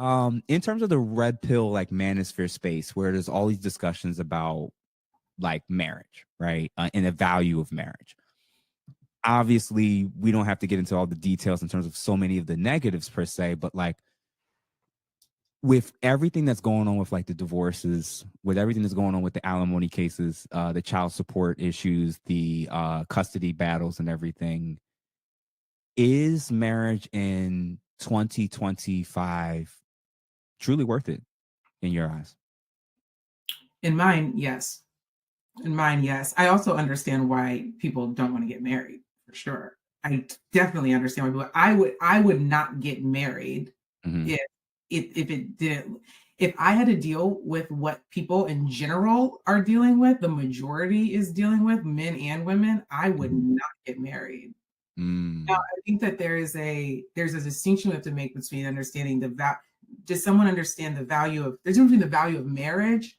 In terms of the red pill, like manosphere space, where there's all these discussions about like marriage, right? And the value of marriage. Obviously, we don't have to get into all the details in terms of so many of the negatives per se, but like with everything that's going on with like the divorces, with everything that's going on with the alimony cases, the child support issues, the custody battles and everything, is marriage in 2025 truly worth it in your eyes? In mine, yes. In mine, yes. I also understand why people don't want to get married, for sure. I definitely understand why people. I would not get married Mm-hmm. if if it didn't. If I had to deal with what people in general are dealing with, the majority is dealing with, men and women, I would Mm-hmm. not get married. Now, Mm. I think that there's a distinction we have to make between understanding the value. Does someone understand the value of there's between the value of marriage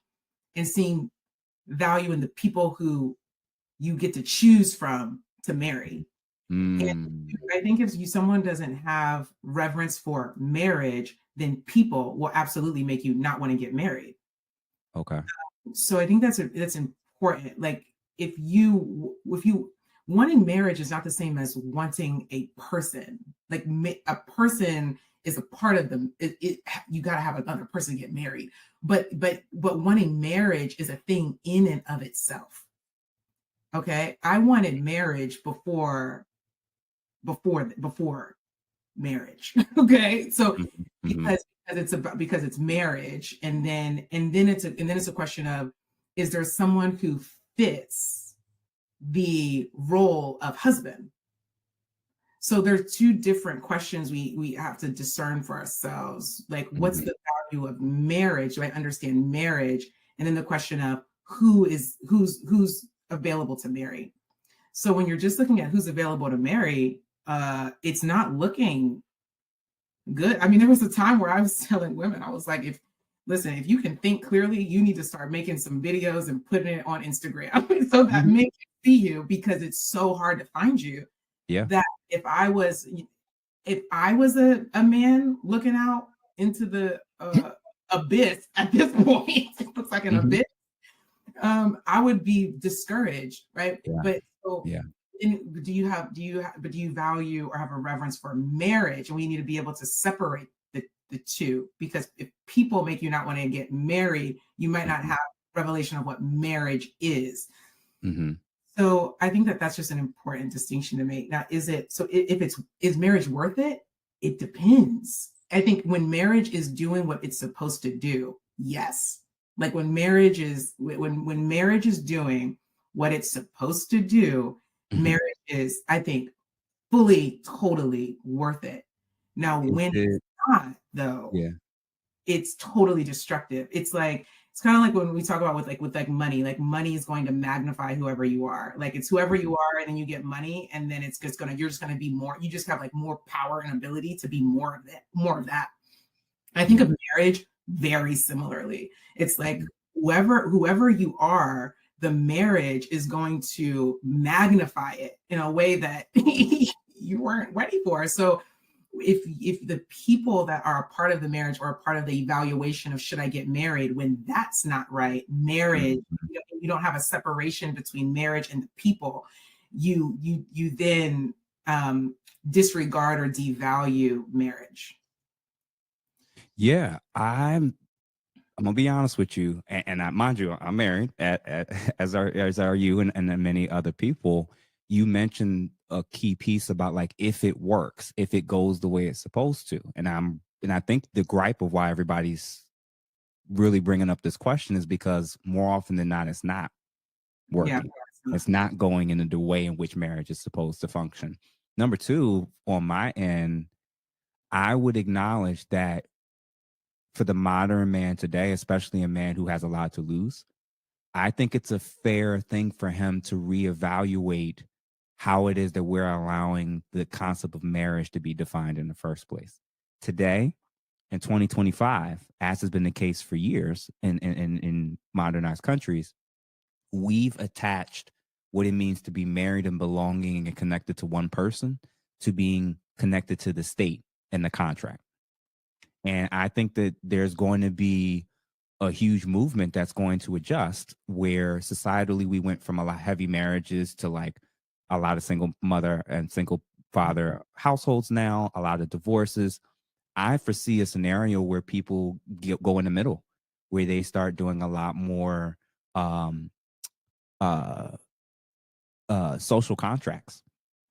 and seeing value in the people who you get to choose from to marry. And Mm. I think if someone doesn't have reverence for marriage, then people will absolutely make you not want to get married. Okay. So I think that's important. Like if you wanting marriage is not the same as wanting a person. Like a person is a part of them. You got to have another person to get married. But wanting marriage is a thing in and of itself. Okay, I wanted marriage before marriage. Okay, so Mhm, mhm, because it's marriage, and then it's a question of, is there someone who fits the role of husband? So there's two different questions we have to discern for ourselves. Like, what's mhm. the value of marriage? Do I understand marriage? And then the question of who's available to marry. So when you're just looking at who's available to marry, it's not looking good. I mean, there was a time where I was telling women, I was like, if you can think clearly, you need to start making some videos and putting it on Instagram so that Mhm. men can see you, because it's so hard to find you. Yeah. That if I was a man looking out into the abyss at this point, it looks like an Mhm. abyss, I would be discouraged, right? Yeah, But so, yeah. but do you value or have a reverence for marriage? And we need to be able to separate the two, because if people make you not want to get married, you might not Mhm, have revelation of what marriage is. mhm, So I think that that's just an important distinction to make. Now, if it's is marriage worth it? It depends. I think when marriage is doing what it's supposed to do, yes. Like when marriage is doing what it's supposed to do, mhm. marriage is, I think, fully, totally worth it. Now, Is when it's it not, though, yeah. it's totally destructive. It's kind of like when we talk about with money. Like, money is going to magnify whoever you are. Like, it's whoever Mhm, you are, and then you get money, and then you're just gonna be more. You just have like more power and ability to be more of it, more of that. I think yeah, of marriage very similarly. It's like mhm. whoever you are, the marriage is going to magnify it in a way that you weren't ready for. So if the people that are a part of the marriage or a part of the evaluation of should I get married, when that's not right, marriage, Mhm. you don't have a separation between marriage and the people, you then disregard or devalue marriage. Yeah, I'm gonna be honest with you, and I, mind you, I'm married, as are you, and then many other people. You mentioned a key piece about like if it works, if it goes the way it's supposed to, and I think the gripe of why everybody's really bringing up this question is because more often than not, it's not Yeah, working. It's not going in the way in which marriage is supposed to function. Number two, on my end, I would acknowledge that for the modern man today, especially a man who has a lot to lose, I think it's a fair thing for him to reevaluate how it is that we're allowing the concept of marriage to be defined in the first place. Today, in 2025, as has been the case for years in modernized countries, we've attached what it means to be married and belonging and connected to one person to being connected to the state and the contract. And I think that there's going to be a huge movement that's going to adjust where societally we went from a lot of heavy marriages to like a lot of single mother and single father households now, a lot of divorces. I foresee a scenario where people go in the middle, where they start doing a lot more um, uh, social contracts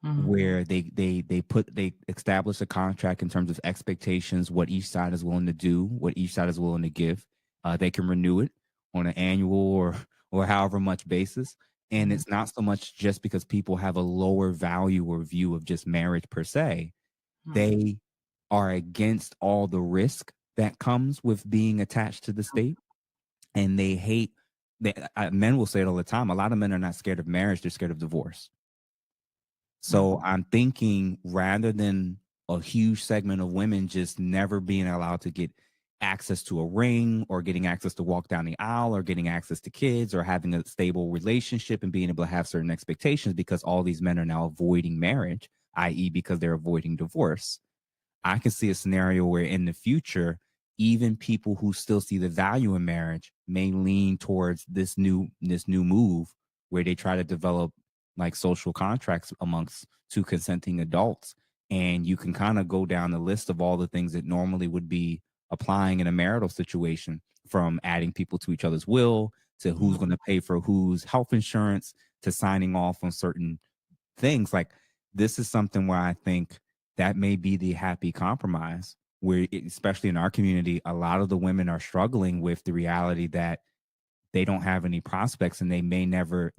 Mhm. where they establish a contract in terms of expectations, what each side is willing to do, what each side is willing to give. They can renew it on an annual or however much basis. And Mhm. it's not so much just because people have a lower value or view of just marriage per se. Mhm. They are against all the risk that comes with being attached to the state, and they hate. Men will say it all the time. A lot of men are not scared of marriage; they're scared of divorce. So Mhm. I'm thinking rather than a huge segment of women just never being allowed to get access to a ring or getting access to walk down the aisle or getting access to kids or having a stable relationship and being able to have certain expectations because all these men are now avoiding marriage, i.e., because they're avoiding divorce. I can see a scenario where in the future, even people who still see the value in marriage may lean towards this new move where they try to develop like social contracts amongst two consenting adults. And you can kind of go down the list of all the things that normally would be applying in a marital situation, from adding people to each other's will to who's Mhm. going to pay for whose health insurance to signing off on certain things. Like, this is something where I think that may be the happy compromise where especially in our community, a lot of the women are struggling with the reality that they don't have any prospects and that may never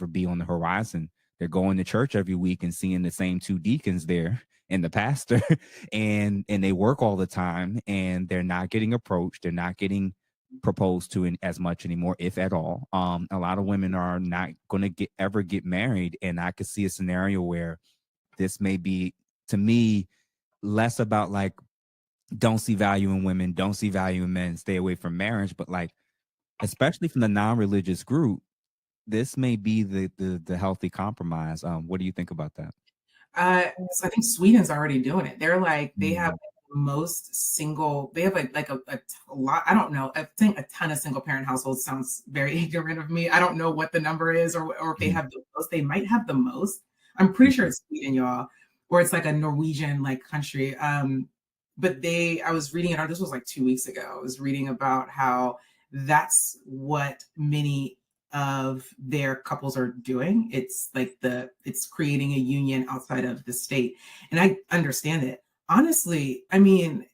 be on the horizon. They're going to church every week and seeing the same two deacons there and the pastor and they work all the time and they're not getting approached, they're not getting proposed to as much anymore, if at all. A lot of women are not going to get married, and I could see a scenario where this may be, to me, less about like don't see value in women, don't see value in men, stay away from marriage, but like especially from the non-religious group, this may be the healthy compromise. What do you think about that? So I think Sweden's already doing it. They're like they have Mm, the most single. They have a lot. I don't know. I think a ton of single parent households sounds very ignorant of me. I don't know what the number is, or if they mhm, have the most. They might have the most. I'm pretty sure mhm, it's Sweden, y'all, or it's like a Norwegian like country. But I was reading it. This was like 2 weeks ago. I was reading about how that's what many of their couples are doing. It's like it's creating a union outside of the state. And I understand it. Honestly, I mean,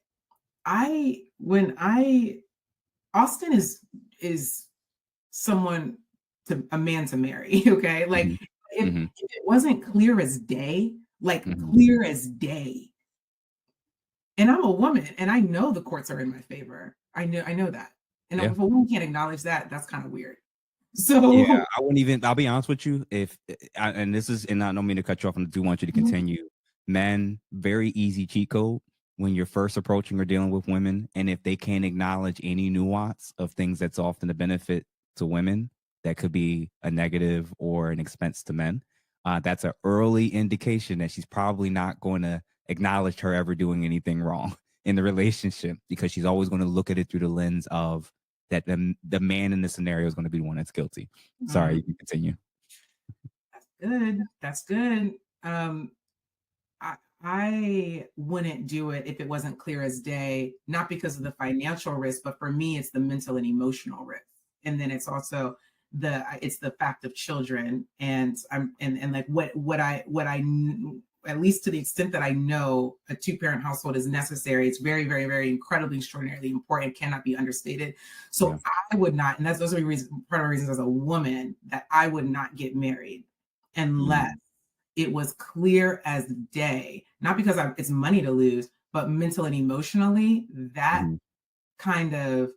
I when I Austin is someone to a man to marry, okay? Like mhm, if mhm, it wasn't clear as day, like mhm. clear as day, and I'm a woman and I know the courts are in my favor. I know that. And Yeah. if a woman can't acknowledge that, that's kind of weird. Yeah, So I wouldn't even. I'll be honest with you. If and this is, and I don't mean to cut you off, and I do want you to continue. Men, very easy cheat code when you're first approaching or dealing with women, and if they can't acknowledge any nuance of things that's often a benefit to women, that could be a negative or an expense to men. That's an early indication that she's probably not going to acknowledge her ever doing anything wrong in the relationship, because she's always going to look at it through the lens of that the man in the scenario is going to be the one that's guilty. Sorry, Mhm. you can continue. Good. That's good. Um, I wouldn't do it if it wasn't clear as day, not because of the financial risk, but for me, it's the mental and emotional risk. And then it's also it's the fact of children. And and like at least to the extent that I know a two-parent household is necessary, it's very, very, very incredibly extraordinarily important, cannot be understated. Yeah. So I would not, and those are the reasons, part of the reasons as a woman that I would not get married unless Mhm, it was clear as day, not because it's money to lose, but mental and emotionally, that mhm, kind of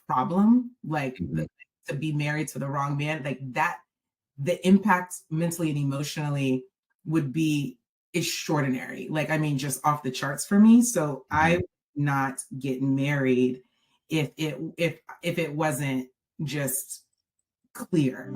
problem, like mhm, to be married to the wrong man, like that, the impact mentally and emotionally would be extraordinary. Like, I mean, just off the charts for me. So I mhm. would not get married if it wasn't just clear.